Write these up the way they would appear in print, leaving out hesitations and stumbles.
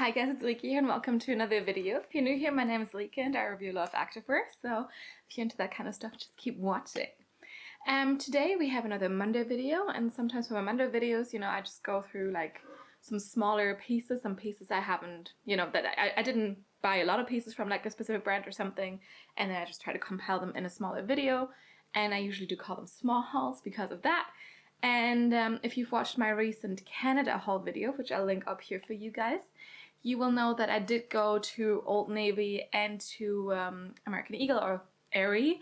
Hi guys, it's Leeky here and welcome to another video. If you're new here, my name is Leeky and I review a lot of activewear, so if you're into that kind of stuff, just keep watching. Today we have another Monday video, and sometimes for my Monday videos, I just go through like some smaller pieces, some pieces I haven't, that I didn't buy a lot of pieces from like a specific brand or something, and then I just try to compile them in a smaller video, and I usually do call them small hauls because of that. And if you've watched my recent Canada haul video, which I'll link up here for you guys, you will know that I did go to Old Navy and to American Eagle or Aerie,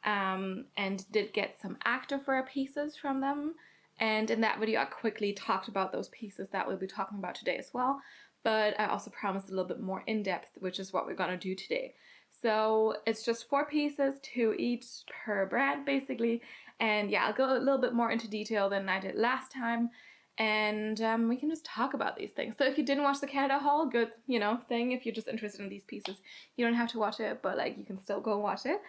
and did get some activewear pieces from them. And in that video I quickly talked about those pieces that we'll be talking about today as well, but I also promised a little bit more in depth, which is what we're gonna do today. So it's just 4 pieces, 2 each per brand basically, and yeah, I'll go a little bit more into detail than I did last time, and we can just talk about these things. So if you didn't watch the Canada haul, good, thing. If you're just interested in these pieces, you don't have to watch it, but like you can still go watch it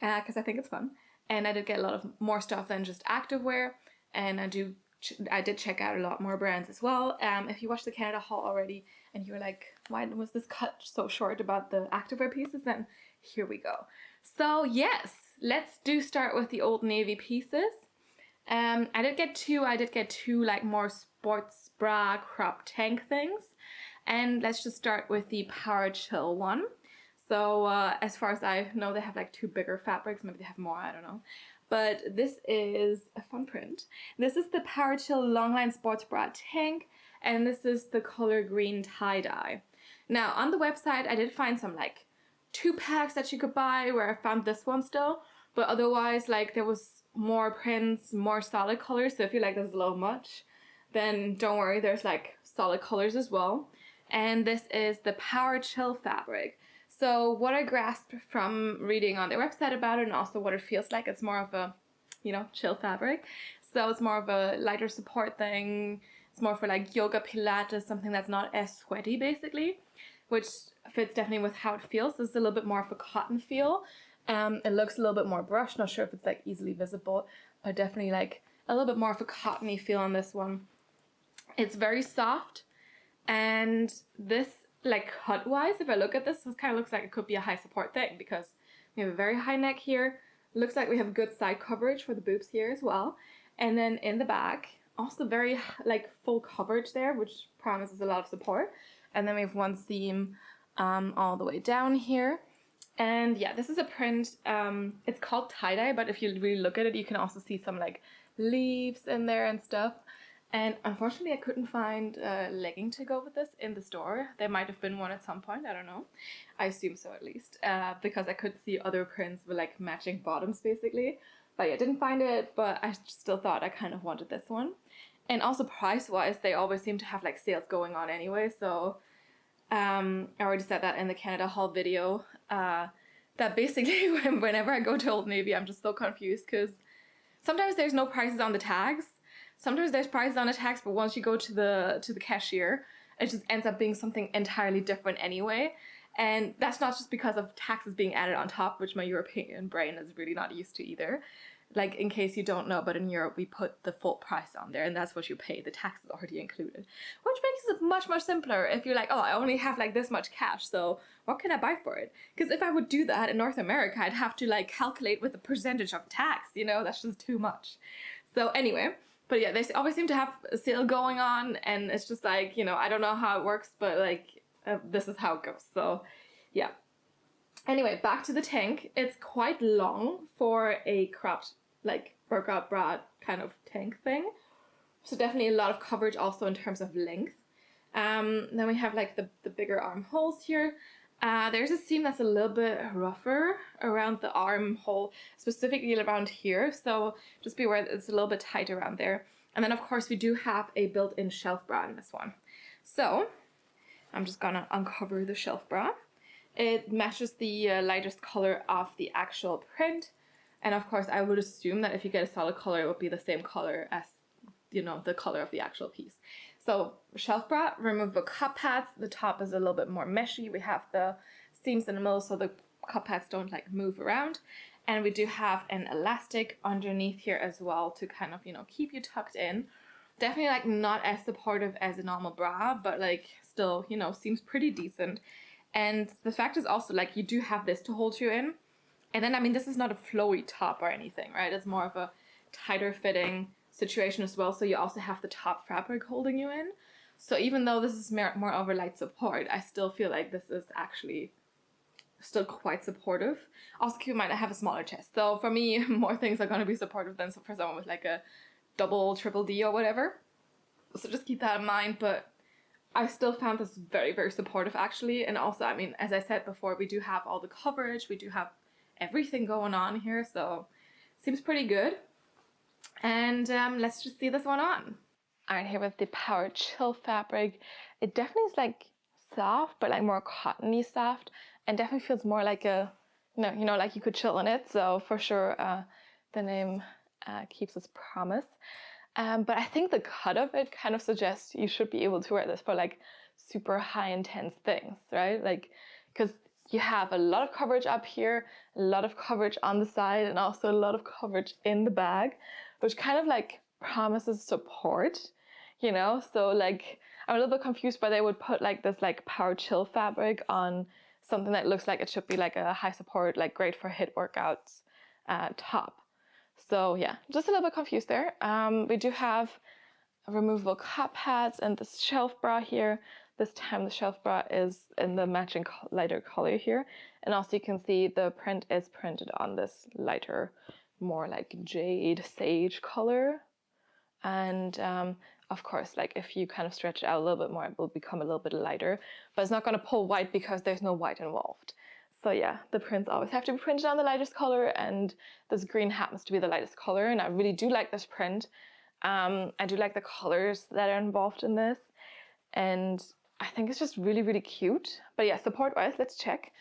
because I think it's fun. And I did get a lot of more stuff than just activewear, and I did check out a lot more brands as well. If you watched the Canada haul already and you were like, why was this cut so short about the activewear pieces, then here we go. So yes, let's start with the Old Navy pieces. I did get two like more sports bra crop tank things, and let's just start with the Powerchill one. So as far as I know, they have like 2 bigger fabrics, maybe they have more, I don't know. But this is a fun print. This is the Powerchill Longline Sports Bra Tank, and this is the color green tie-dye. Now on the website I did find some like 2-packs that you could buy where I found this one still, but otherwise like there was more prints, more solid colors, so if you like this a little much, then don't worry, there's like solid colors as well. And this is the Powerchill fabric. So what I grasped from reading on their website about it, and also what it feels like, it's more of a, chill fabric. So it's more of a lighter support thing. It's more for like yoga, pilates, something that's not as sweaty basically, which fits definitely with how it feels. It's a little bit more of a cotton feel. It looks a little bit more brushed. Not sure if it's like easily visible, but definitely like a little bit more of a cottony feel on this one. It's very soft, and this, like cut wise, if I look at this kind of looks like it could be a high support thing, because we have a very high neck here. Looks like we have good side coverage for the boobs here as well, and then in the back also very like full coverage there, which promises a lot of support. And then we have one seam all the way down here. And yeah, this is a print, it's called tie-dye, but if you really look at it, you can also see some like leaves in there and stuff. And unfortunately I couldn't find a legging to go with this in the store. There might have been one at some point, I don't know. I assume so at least, because I could see other prints with like matching bottoms basically. But yeah, didn't find it, but I still thought I kind of wanted this one. And also price-wise, they always seem to have like sales going on anyway, so I already said that in the Canada haul video, that basically whenever I go to Old Navy, I'm just so confused because sometimes there's no prices on the tags. Sometimes there's prices on the tags, but once you go to the cashier, it just ends up being something entirely different anyway. And that's not just because of taxes being added on top, which my European brain is really not used to either. Like, in case you don't know, but in Europe we put the full price on there, and that's what you pay. The tax is already included, which makes it much more simpler if you're like, oh, I only have like this much cash, so what can I buy for it? Because if I would do that in North America, I'd have to like calculate with the percentage of tax, that's just too much. So anyway, but yeah, they always seem to have a sale going on, and it's just like, I don't know how it works, but like this is how it goes. So yeah. Anyway, back to the tank. It's quite long for a cropped, like, workout bra kind of tank thing. So definitely a lot of coverage also in terms of length. Then we have like the bigger armholes here. There's a seam that's a little bit rougher around the armhole, specifically around here. So just be aware that it's a little bit tight around there. And then of course we do have a built-in shelf bra in this one. So I'm just gonna uncover the shelf bra. It matches the lightest color of the actual print, and of course I would assume that if you get a solid color, it would be the same color as, the color of the actual piece. So shelf bra, removable cup pads. The top is a little bit more meshy. We have the seams in the middle so the cup pads don't like move around, and we do have an elastic underneath here as well to kind of keep you tucked in. Definitely like not as supportive as a normal bra, but like still, you know, seems pretty decent. And the fact is also, like, you do have this to hold you in. And then, I mean, this is not a flowy top or anything, right? It's more of a tighter fitting situation as well. So you also have the top fabric holding you in. So even though this is more over light support, I still feel like this is actually still quite supportive. Also keep in mind I have a smaller chest. So for me, more things are going to be supportive than for someone with like a double, triple D or whatever. So just keep that in mind. But I still found this very, very supportive actually. And also, I mean, as I said before, we do have all the coverage. We do have everything going on here. So seems pretty good. And let's just see this one on. All right, here with the Powerchill fabric. It definitely is like soft, but like more cottony soft, and definitely feels more like a, you know, like you could chill in it. So for sure, the name keeps its promise. But I think the cut of it kind of suggests you should be able to wear this for like super high intense things, right? Like, because you have a lot of coverage up here, a lot of coverage on the side, and also a lot of coverage in the bag, which kind of like promises support, you know? So like, I'm a little bit confused why they would put like this like Powerchill fabric on something that looks like it should be like a high support, like great for HIIT workouts top. So yeah, just a little bit confused there. We do have removable cup pads and this shelf bra here. This time the shelf bra is in the matching lighter color here. And also you can see the print is printed on this lighter, more like jade sage color. And of course, like if you kind of stretch it out a little bit more, it will become a little bit lighter, but it's not going to pull white because there's no white involved. So yeah, the prints always have to be printed on the lightest color, and this green happens to be the lightest color, and I really do like this print. I do like the colors that are involved in this, and I think it's just really, really cute. But yeah, support-wise, let's check.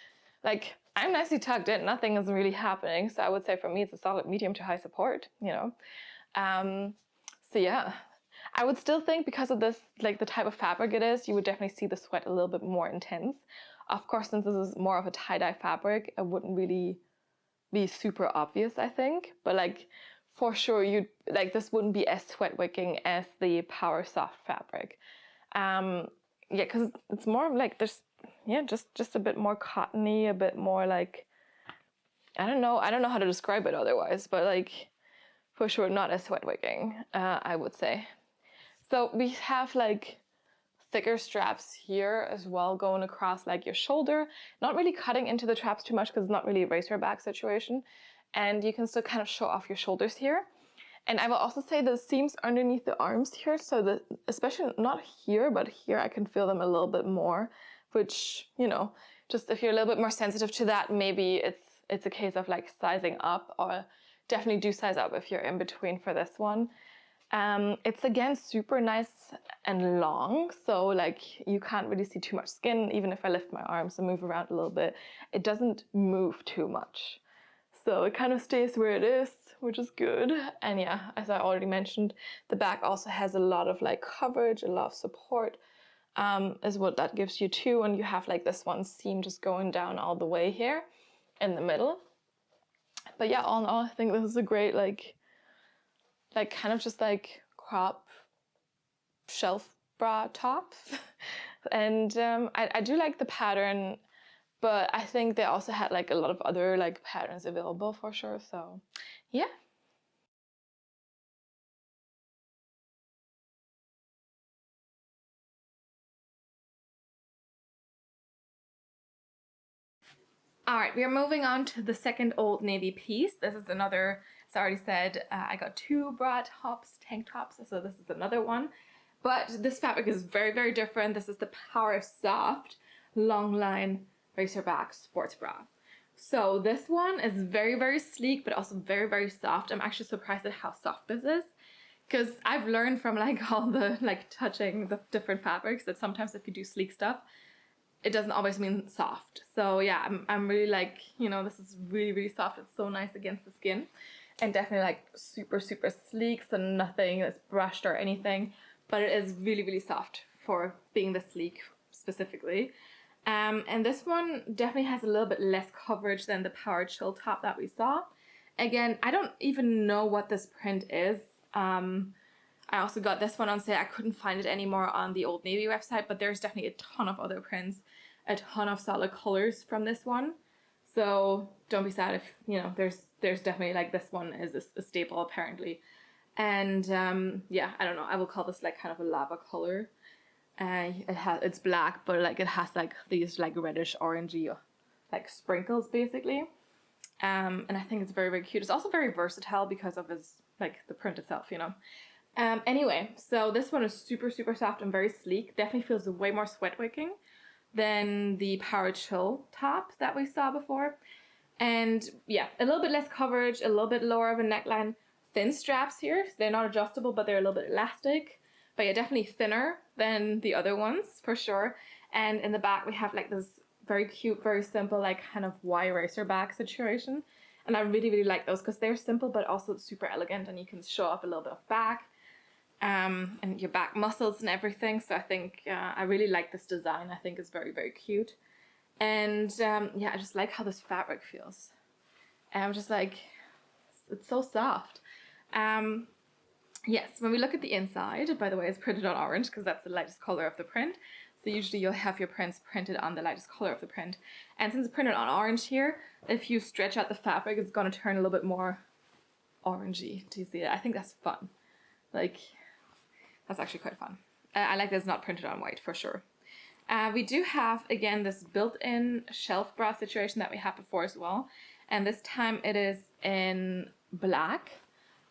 Like, I'm nicely tucked in, nothing is really happening, so I would say for me it's a solid medium to high support, you know. So yeah, I would still think because of this, like the type of fabric it is, you would definitely see the sweat a little bit more intense. Of course, since this is more of a tie-dye fabric, it wouldn't really be super obvious, I think. But like, for sure, this wouldn't be as sweat wicking as the Powersoft fabric. Yeah, because it's more like there's, yeah, just a bit more cottony, a bit more like, I don't know how to describe it otherwise, but like, for sure, not as sweat wicking, I would say. So we have like thicker straps here as well going across like your shoulder, not really cutting into the straps too much because it's not really a racer back situation, and you can still kind of show off your shoulders here. And I will also say the seams underneath the arms here, so that especially not here but here I can feel them a little bit more, which, you know, just if you're a little bit more sensitive to that, maybe it's a case of like sizing up, or definitely do size up if you're in between for this one. It's again super nice and long, so like you can't really see too much skin. Even if I lift my arms and move around a little bit, it doesn't move too much, so it kind of stays where it is, which is good. And yeah, as I already mentioned, the back also has a lot of like coverage, a lot of support, is what that gives you too. And you have like this one seam just going down all the way here in the middle. But yeah, all in all, I think this is a great like kind of just like crop shelf bra top. And I do like the pattern, but I think they also had like a lot of other like patterns available for sure. So yeah. All right, we are moving on to the second Old Navy piece. This is another, as I already said, I got two bra tops, tank tops, so this is another one. But this fabric is very, very different. This is the Powersoft Longline Racerback Sports Bra. So this one is very, very sleek, but also very, very soft. I'm actually surprised at how soft this is, because I've learned from like all the like touching the different fabrics that sometimes if you do sleek stuff, it doesn't always mean soft. So yeah, I'm really like, you know, this is really, really soft. It's so nice against the skin, and definitely like super, super sleek. So nothing is brushed or anything, but it is really, really soft for being the sleek specifically. And this one definitely has a little bit less coverage than the Powerchill top that we saw. Again, I don't even know what this print is. I also got this one on sale. I couldn't find it anymore on the Old Navy website, but there's definitely a ton of other prints, a ton of solid colors from this one. So don't be sad if, you know, there's definitely like this one is a staple apparently. And yeah, I don't know, I will call this like kind of a lava color. It's black, but like it has like these like reddish orangey like sprinkles basically. And I think it's very, very cute. It's also very versatile because of its like the print itself, you know. Anyway, so this one is super, super soft and very sleek. Definitely feels way more sweat wicking than the Powerchill top that we saw before. And yeah, a little bit less coverage, a little bit lower of a neckline. Thin straps here. They're not adjustable, but they're a little bit elastic. But yeah, definitely thinner than the other ones for sure. And in the back we have like this very cute, very simple, like kind of Y racer back situation. And I really, really like those because they're simple but also super elegant, and you can show off a little bit of back. And your back muscles and everything. So I think I really like this design. I think it's very, very cute. And yeah, I just like how this fabric feels. And I'm just like, it's so soft. Yes, when we look at the inside, by the way, it's printed on orange because that's the lightest color of the print. So usually you'll have your prints printed on the lightest color of the print. And since it's printed on orange here, if you stretch out the fabric, it's going to turn a little bit more orangey. Do you see it? I think that's fun. Like, that's actually quite fun. I like that it's not printed on white for sure. We do have, again, this built-in shelf bra situation that we had before as well. And this time it is in black.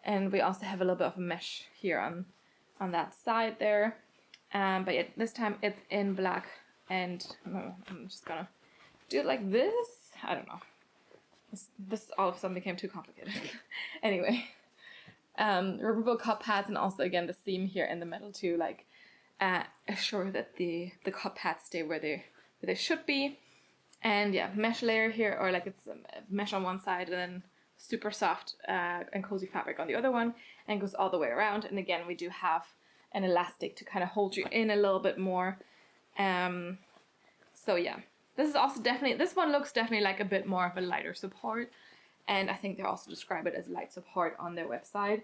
And we also have a little bit of a mesh here on that side there. But yeah, this time it's in black. And I'm just gonna do it like this. I don't know. This all of a sudden became too complicated. Anyway. Removable cup pads, and also again the seam here in the middle to like assure that the cup pads stay where they should be. And yeah, mesh layer here, or like it's mesh on one side and then super soft and cozy fabric on the other one, and goes all the way around. And again, we do have an elastic to kind of hold you in a little bit more. So yeah, this is also definitely, this one looks definitely like a bit more of a lighter support. And I think they also describe it as light support on their website.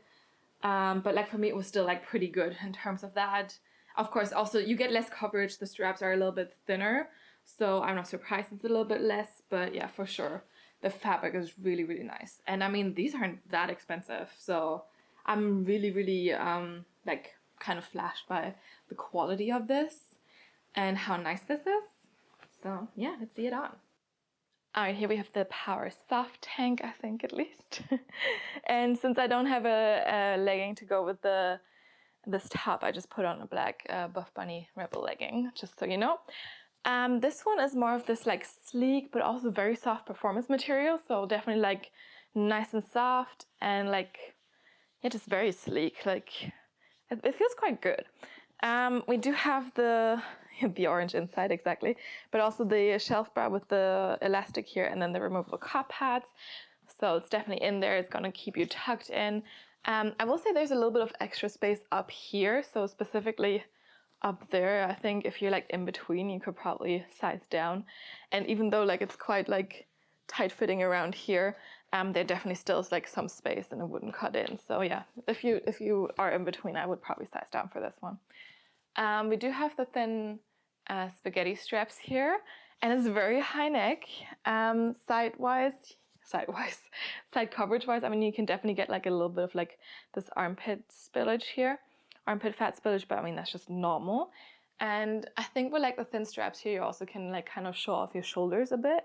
But like for me, it was still like pretty good in terms of that. Of course, also you get less coverage. The straps are a little bit thinner. So I'm not surprised it's a little bit less. But yeah, for sure, the fabric is really, really nice. And I mean, these aren't that expensive. So I'm really, really like kind of flashed by the quality of this and how nice this is. So yeah, let's see it on. Alright, here we have the Powersoft tank, I think at least. And since I don't have a legging to go with this top, I just put on a black Buff Bunny Rebel legging, just so you know. This one is more of this like sleek but also very soft performance material, so definitely like nice and soft and like, yeah, just very sleek. Like it feels quite good. We do have the orange inside, exactly, but also the shelf bra with the elastic here and then the removable cup pads. So it's definitely in there. It's going to keep you tucked in. I will say there's a little bit of extra space up here. So specifically up there, I think if you're like in between, you could probably size down. And even though like it's quite like tight fitting around here, there definitely still is like some space and it wouldn't cut in. So yeah, if you are in between, I would probably size down for this one. We do have the thin spaghetti straps here, and it's very high neck. Side coverage wise, I mean, you can definitely get like a little bit of like this armpit spillage here, armpit fat spillage, but I mean, that's just normal. And I think with like the thin straps here, you also can like kind of show off your shoulders a bit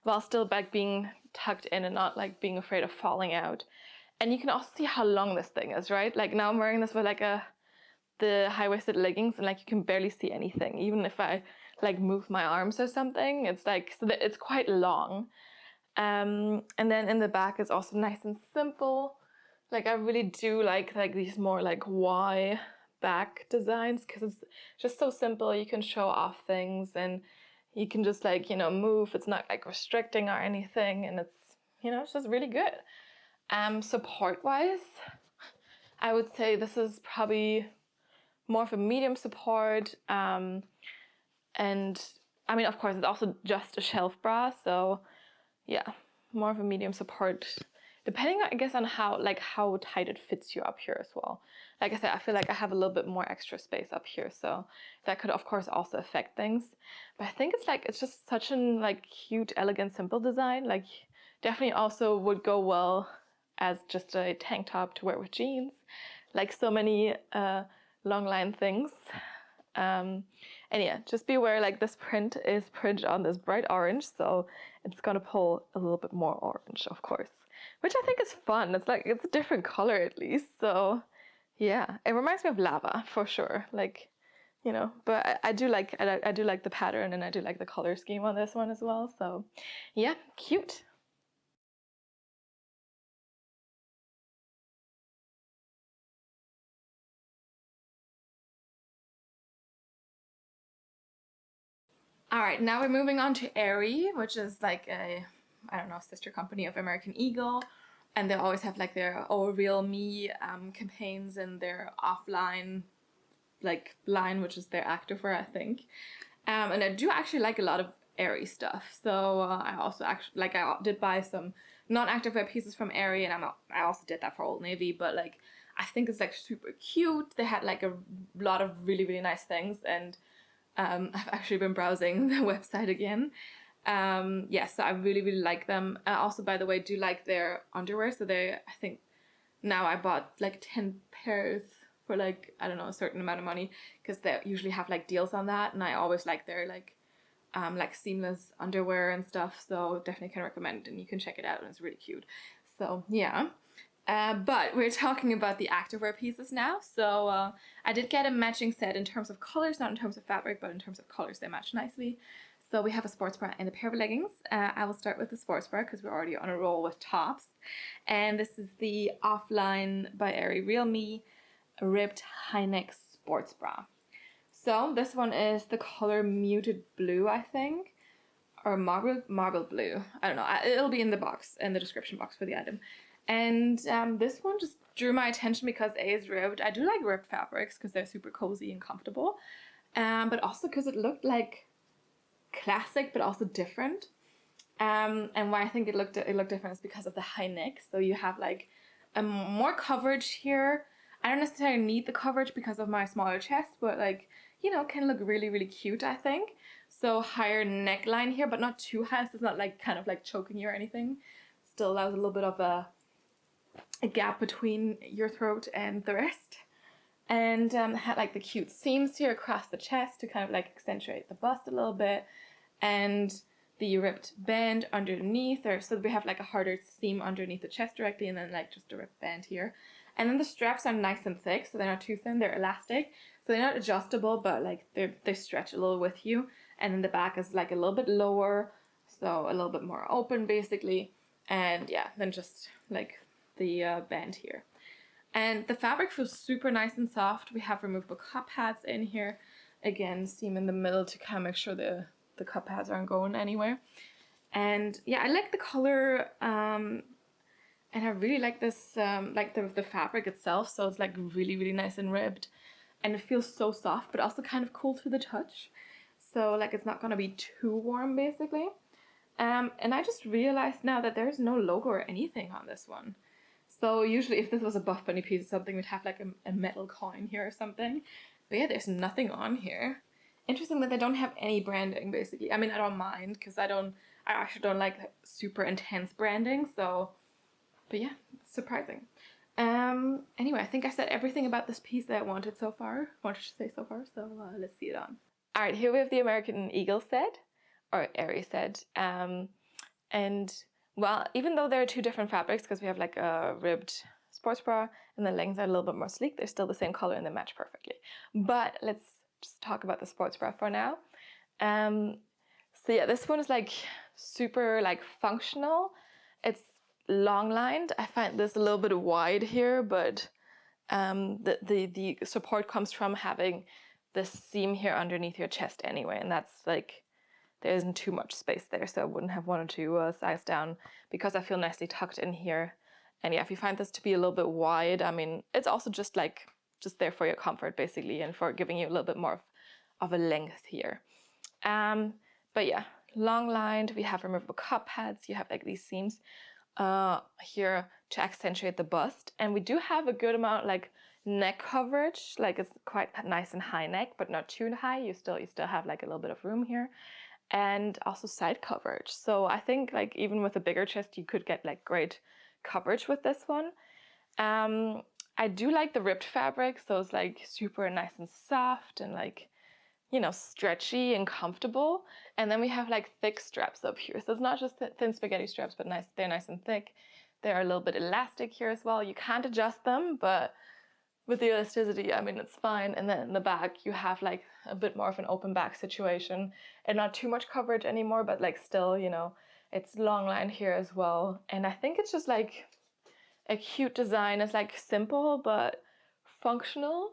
while still like being tucked in and not like being afraid of falling out. And you can also see how long this thing is, right? Like now I'm wearing this with like the high-waisted leggings, and like you can barely see anything. Even if I like move my arms or something, it's like, so that it's quite long. And then in the back it's also nice and simple. Like I really do like these more like Y back designs because it's just so simple. You can show off things and you can just like, you know, move. It's not like restricting or anything, and it's, you know, it's just really good. Support wise, I would say this is probably more of a medium support, and I mean, of course, it's also just a shelf bra, so yeah, more of a medium support. depending, I guess, on how tight it fits you up here as well. Like I said, I feel like I have a little bit more extra space up here, so that could of course also affect things. But I think it's just such an cute, elegant, simple design. Like definitely also would go well as just a tank top to wear with jeans, like so many Longline things. And yeah, just be aware, like this print is printed on this bright orange, so it's gonna pull a little bit more orange, of course, which I think is fun. It's a different color at least, so yeah, it reminds me of lava for sure. Like, you know, but I do like the pattern, and I do like the color scheme on this one as well. So yeah, cute. All right, now we're moving on to Aerie, which is like a, I don't know, sister company of American Eagle. And they always have like their Oh Real Me campaigns and their offline line, which is their activewear, I think. And I do actually like a lot of Aerie stuff. So I also actually, I did buy some non-activewear pieces from Aerie, and I also did that for Old Navy, but like, I think it's like super cute. They had like a lot of really, really nice things, and I've actually been browsing the website again. Yeah, so I really, really like them. I also, by the way, do like their underwear. So I think now I bought like 10 pairs for like, I don't know, a certain amount of money, because they usually have like deals on that. And I always like their like seamless underwear and stuff. So definitely can recommend it, and you can check it out, and it's really cute. So yeah. But we're talking about the activewear pieces now. So I did get a matching set in terms of colors, not in terms of fabric, but in terms of colors they match nicely. So we have a sports bra and a pair of leggings. I will start with the sports bra because we're already on a roll with tops. And this is the Offline by Aerie Real Me ribbed high neck sports bra. So this one is the color muted blue, I think, or marble blue. I don't know. It'll be in the box, in the description box for the item. And this one just drew my attention because A, is ribbed. I do like ribbed fabrics because they're super cozy and comfortable, but also because it looked like classic but also different. And why I think it looked different is because of the high neck. So you have like more coverage here. I don't necessarily need the coverage because of my smaller chest, but like, you know, can look really, really cute, I think. So higher neckline here, but not too high, so it's not like kind of like choking you or anything. Still allows a little bit of a gap between your throat and the rest. And had like the cute seams here across the chest to kind of like accentuate the bust a little bit. And the ripped band underneath, or so we have like a harder seam underneath the chest directly, and then like just a ripped band here. And then the straps are nice and thick, so they're not too thin, they're elastic. So they're not adjustable, but like they stretch a little with you. And then the back is like a little bit lower, so a little bit more open basically. And yeah, then just like the band here. And the fabric feels super nice and soft. We have removable cup pads in here. Again, seam in the middle to kind of make sure the cup pads aren't going anywhere. And yeah, I like the color, and I really like this, like the fabric itself. So it's like really, really nice and ribbed, and it feels so soft, but also kind of cool to the touch. So like it's not gonna be too warm basically. And I just realized now that there's no logo or anything on this one. So usually if this was a Buff Bunny piece or something, we'd have like a metal coin here or something. But yeah, there's nothing on here. Interesting that they don't have any branding basically. I mean, I don't mind because I actually don't like super intense branding. So, but yeah, surprising. Anyway, I think I said everything about this piece that I wanted to say so far. So let's see it on. All right, here we have the American Eagle set, or Aerie set. And well, even though there are two different fabrics, because we have like a ribbed sports bra and the leggings are a little bit more sleek, they're still the same color and they match perfectly. But let's just talk about the sports bra for now. So yeah, this one is like super like functional. It's long lined. I find this a little bit wide here, but the support comes from having this seam here underneath your chest anyway, and that's like, there isn't too much space there, so I wouldn't have wanted to size down because I feel nicely tucked in here. And yeah, if you find this to be a little bit wide, I mean, it's also just there for your comfort basically, and for giving you a little bit more of a length here. But yeah, long lined, we have removable cup pads, you have like these seams here to accentuate the bust. And we do have a good amount like neck coverage, like it's quite nice and high neck, but not too high. You still have like a little bit of room here. And also side coverage. So I think like even with a bigger chest, you could get like great coverage with this one. I do like the ribbed fabric, so it's like super nice and soft and like, you know, stretchy and comfortable. And then we have like thick straps up here. So it's not just thin spaghetti straps, but they're nice and thick. They're a little bit elastic here as well. You can't adjust them, but with the elasticity, I mean, it's fine. And then in the back, you have like a bit more of an open back situation and not too much coverage anymore, but like still, you know, it's long line here as well. And I think it's just like a cute design. It's like simple, but functional.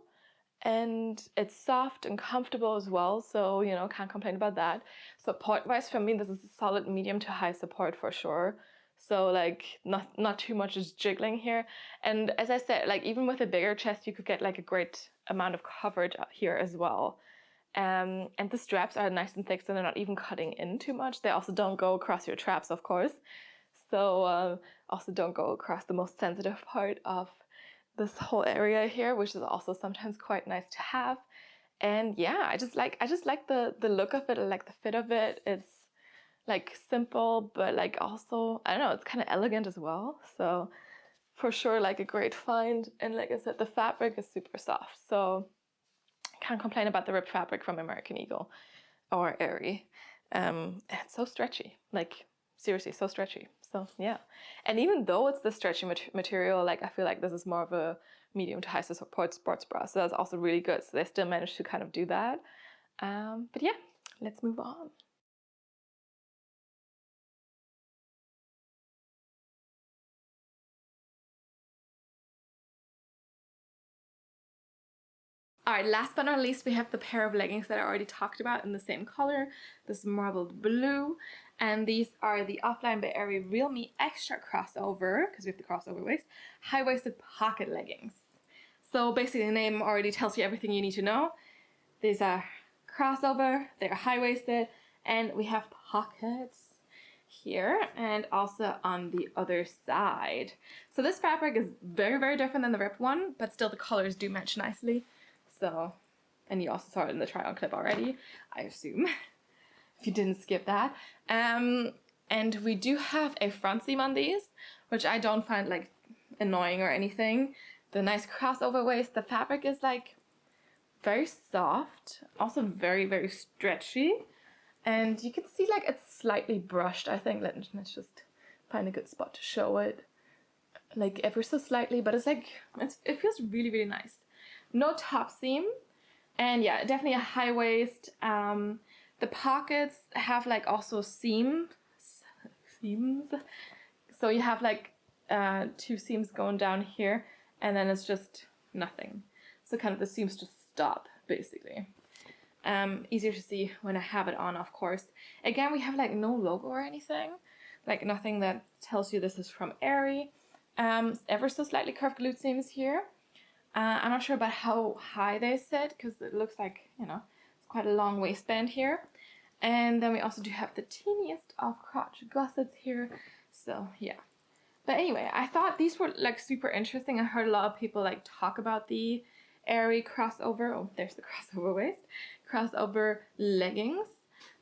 And it's soft and comfortable as well, so, you know, can't complain about that. Support-wise, for me, this is a solid medium to high support for sure. So, like, not too much is jiggling here. And as I said, like, even with a bigger chest, you could get, like, a great amount of coverage here as well. And the straps are nice and thick, so they're not even cutting in too much. They also don't go across your traps, of course. So, also don't go across the most sensitive part of this whole area here, which is also sometimes quite nice to have. And yeah, I just like the look of it. I like the fit of it. It's like simple, but like also, I don't know, it's kind of elegant as well. So for sure, like a great find. And like I said, the fabric is super soft, so can't complain about the ribbed fabric from American Eagle or Aerie. It's so stretchy, like seriously, so stretchy. So yeah, and even though it's the stretchy material, like I feel like this is more of a medium to high support sports bra, so that's also really good. So they still managed to kind of do that. But yeah, let's move on. All right, last but not least, we have the pair of leggings that I already talked about in the same color, this marbled blue. And these are the Offline by Aerie Real Me Extra crossover, because we have the crossover waist, high-waisted pocket leggings. So basically the name already tells you everything you need to know. These are crossover, they're high-waisted, and we have pockets here and also on the other side. So this fabric is very, very different than the ripped one, but still the colors do match nicely. So, and you also saw it in the try on clip already, I assume, if you didn't skip that. And we do have a front seam on these, which I don't find like annoying or anything. The nice crossover waist, the fabric is like very soft, also very, very stretchy. And you can see like it's slightly brushed, I think. Let's just find a good spot to show it. Like ever so slightly, but it's like, it feels really, really nice. No top seam, and yeah, definitely a high waist. The pockets have like also seams, so you have like 2 seams going down here, and then it's just nothing. So kind of the seams just stop basically. Easier to see when I have it on, of course. Again, we have like no logo or anything, like nothing that tells you this is from Aerie. Ever so slightly curved glute seams here. I'm not sure about how high they sit because it looks like, you know, it's quite a long waistband here. And then we also do have the teeniest of crotch gussets here. So yeah. But anyway, I thought these were like super interesting. I heard a lot of people like talk about the Aerie crossover. Oh, there's the crossover waist. Crossover leggings.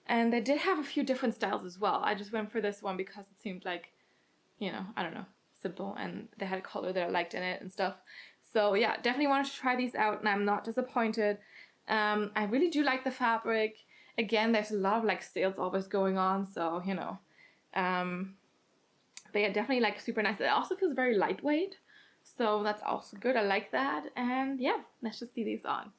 And they did have a few different styles as well. I just went for this one because it seemed like, you know, I don't know, simple, and they had a color that I liked in it and stuff. So yeah, definitely wanted to try these out, and I'm not disappointed. I really do like the fabric. Again, there's a lot of like sales always going on, so you know. But yeah, definitely like super nice. It also feels very lightweight, so that's also good. I like that. And yeah, let's just see these on.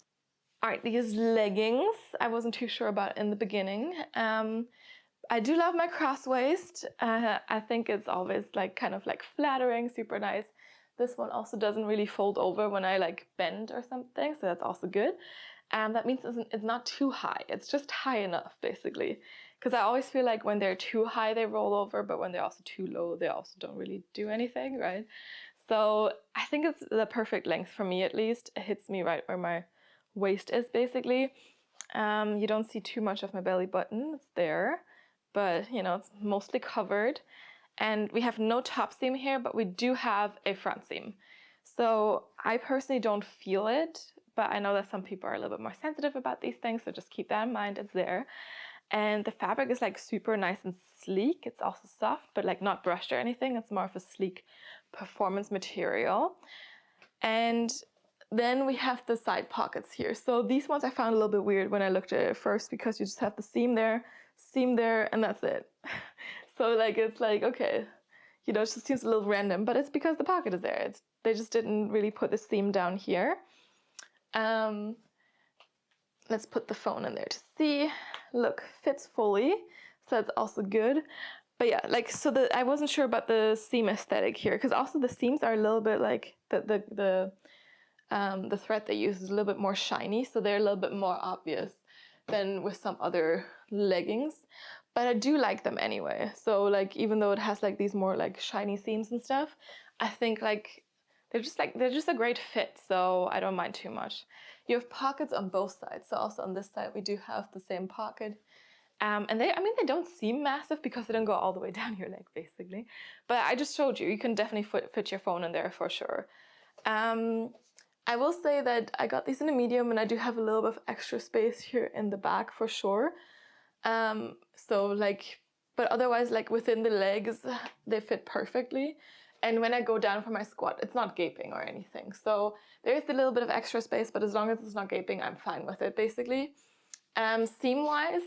All right, these leggings, I wasn't too sure about in the beginning. I do love my cross waist. I think it's always like kind of like flattering, super nice. This one also doesn't really fold over when I like bend or something, so that's also good. That means it's not too high. It's just high enough, basically. Because I always feel like when they're too high, they roll over, but when they're also too low, they also don't really do anything, right? So I think it's the perfect length for me, at least. It hits me right where my waist is, basically. You don't see too much of my belly button. It's there, but you know, it's mostly covered. And we have no top seam here, but we do have a front seam. So I personally don't feel it, but I know that some people are a little bit more sensitive about these things, so just keep that in mind, it's there. And the fabric is like super nice and sleek. It's also soft, but like not brushed or anything. It's more of a sleek performance material. And then we have the side pockets here. So these ones I found a little bit weird when I looked at it first, because you just have the seam there, and that's it. So like, it's like, okay, you know, it just seems a little random, but it's because the pocket is there. They just didn't really put the seam down here. Let's put the phone in there to see. Look, fits fully, so that's also good. But yeah, like, so I wasn't sure about the seam aesthetic here, because also the seams are a little bit like the thread they use is a little bit more shiny, so they're a little bit more obvious than with some other leggings. But I do like them anyway. So like, even though it has like these more like shiny seams and stuff, I think like they're just a great fit, so I don't mind too much. You have pockets on both sides, so also on this side we do have the same pocket. And they don't seem massive because they don't go all the way down your leg, basically. But I just showed you, you can definitely fit your phone in there for sure. I will say that I got these in a medium, and I do have a little bit of extra space here in the back for sure. So like, but otherwise, like within the legs, they fit perfectly. And when I go down for my squat, it's not gaping or anything. So there is a little bit of extra space, but as long as it's not gaping, I'm fine with it, basically. Seam-wise,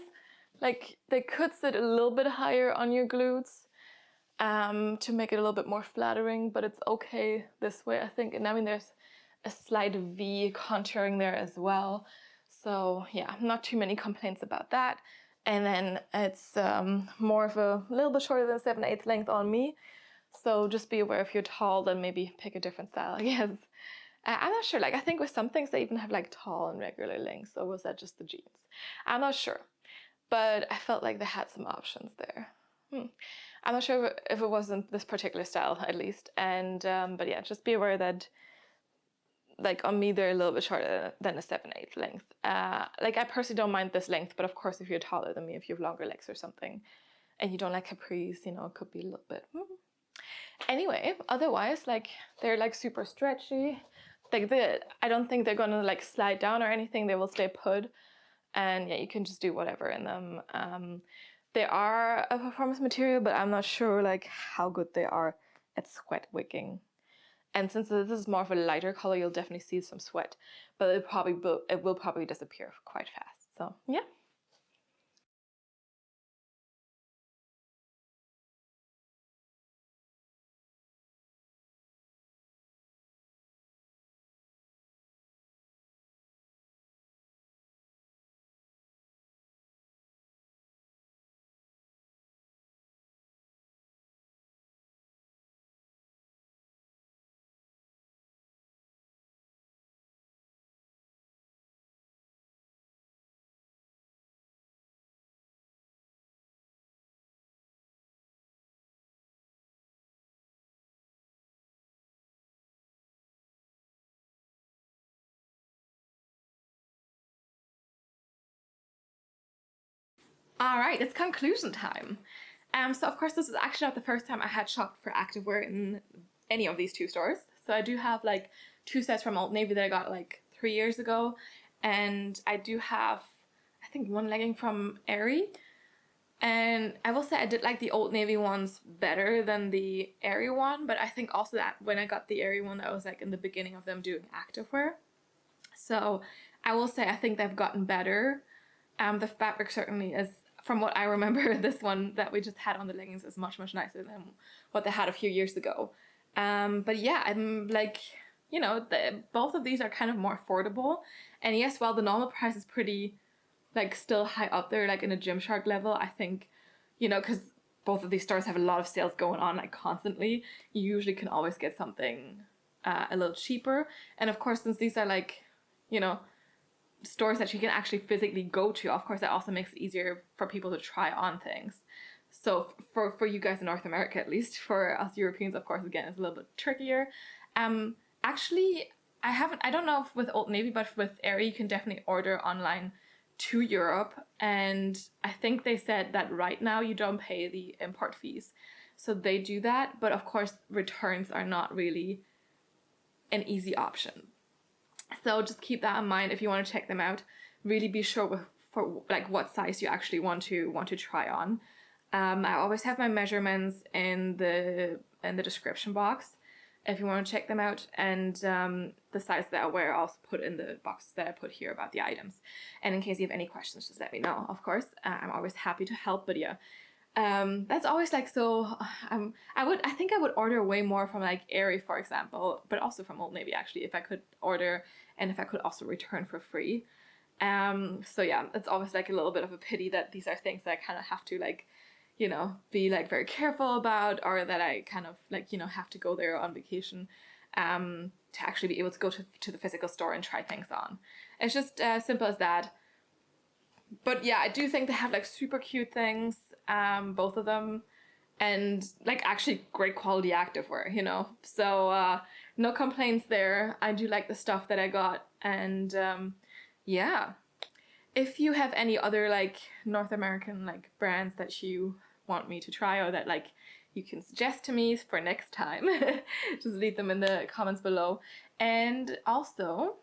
like they could sit a little bit higher on your glutes to make it a little bit more flattering, but it's okay this way, I think. And I mean, there's a slight V contouring there as well. So yeah, not too many complaints about that. And then it's more of a little bit shorter than 7/8 length on me. So just be aware if you're tall, then maybe pick a different style, I guess. I'm not sure, like I think with some things they even have like tall and regular lengths, or was that just the jeans? I'm not sure, but I felt like they had some options there. I'm not sure if it wasn't this particular style, at least. And but yeah, just be aware that like on me they're a little bit shorter than a 7/8 length. Like I personally don't mind this length, but of course if you're taller than me, if you have longer legs or something, and you don't like capris, you know, it could be a little bit. Anyway, otherwise, like they're like super stretchy. Like I don't think they're gonna like slide down or anything. They will stay put, and yeah, you can just do whatever in them. They are a performance material, but I'm not sure like how good they are at sweat wicking. And since this is more of a lighter color, you'll definitely see some sweat, but it will probably disappear quite fast. So yeah. All right, it's conclusion time. So of course this was actually not the first time I had shopped for activewear in any of these two stores. So I do have like 2 sets from Old Navy that I got like 3 years ago, and I do have, I think, 1 legging from Aerie. And I will say I did like the Old Navy ones better than the Aerie one, but I think also that when I got the Aerie one, that was like in the beginning of them doing activewear. So I will say I think they've gotten better. The fabric certainly is, from what I remember, this one that we just had on the leggings is much, much nicer than what they had a few years ago. But yeah, I'm like, you know, both of these are kind of more affordable. And yes, while the normal price is pretty, like, still high up there, like in a Gymshark level, I think, you know, because both of these stores have a lot of sales going on, like, constantly, you usually can always get something a little cheaper. And of course, since these are like, you know, stores that you can actually physically go to, of course that also makes it easier for people to try on things. So for you guys in North America, at least, for us Europeans, of course, again, it's a little bit trickier. Actually, I don't know if with Old Navy, but with Aerie you can definitely order online to Europe, and I think they said that right now you don't pay the import fees. so they do that. But of course, returns are not really an easy option. So just keep that in mind if you want to check them out. Really be sure for like what size you actually want to try on. I always have my measurements in the description box if you want to check them out, and the size that I wear I also put in the box that I put here about the items. And in case you have any questions, just let me know. Of course, I'm always happy to help. But yeah, that's always like so. I think I would order way more from like Aerie, for example, but also from Old Navy actually, if I could order and if I could also return for free. So yeah, it's always like a little bit of a pity that these are things that I kind of have to like, you know, be like very careful about, or that I kind of like, you know, have to go there on vacation to actually be able to go to the physical store and try things on. It's just simple as that. But yeah, I do think they have like super cute things, both of them, and like actually great quality activewear, you know. So no complaints there. I do like the stuff that I got, and yeah. If you have any other like North American like brands that you want me to try, or that like you can suggest to me for next time, just leave them in the comments below. And also,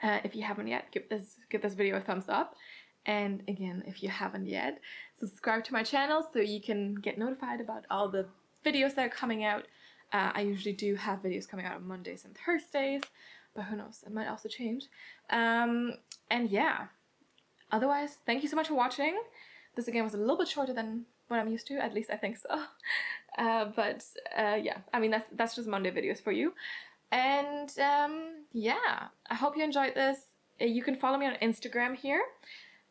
if you haven't yet, give this video a thumbs up. And again, if you haven't yet, subscribe to my channel so you can get notified about all the videos that are coming out. I usually do have videos coming out on Mondays and Thursdays, but who knows, it might also change. And yeah, otherwise, thank you so much for watching. This again was a little bit shorter than what I'm used to, at least I think so. But yeah, I mean, that's just Monday videos for you. And yeah, I hope you enjoyed this. You can follow me on Instagram here.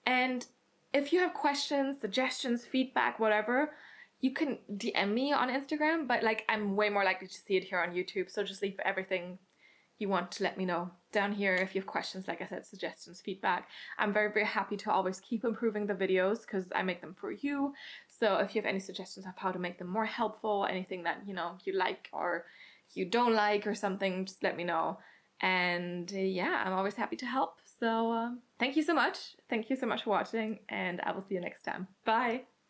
And if you have questions, suggestions, feedback, whatever, you can DM me on Instagram, but like I'm way more likely to see it here on YouTube. So just leave everything you want to let me know down here if you have questions, like I said, suggestions, feedback. I'm very, very happy to always keep improving the videos because I make them for you. So if you have any suggestions of how to make them more helpful, anything that, you know, you like or you don't like or something, just let me know. And yeah, I'm always happy to help. So thank you so much. Thank you so much for watching, and I will see you next time. Bye.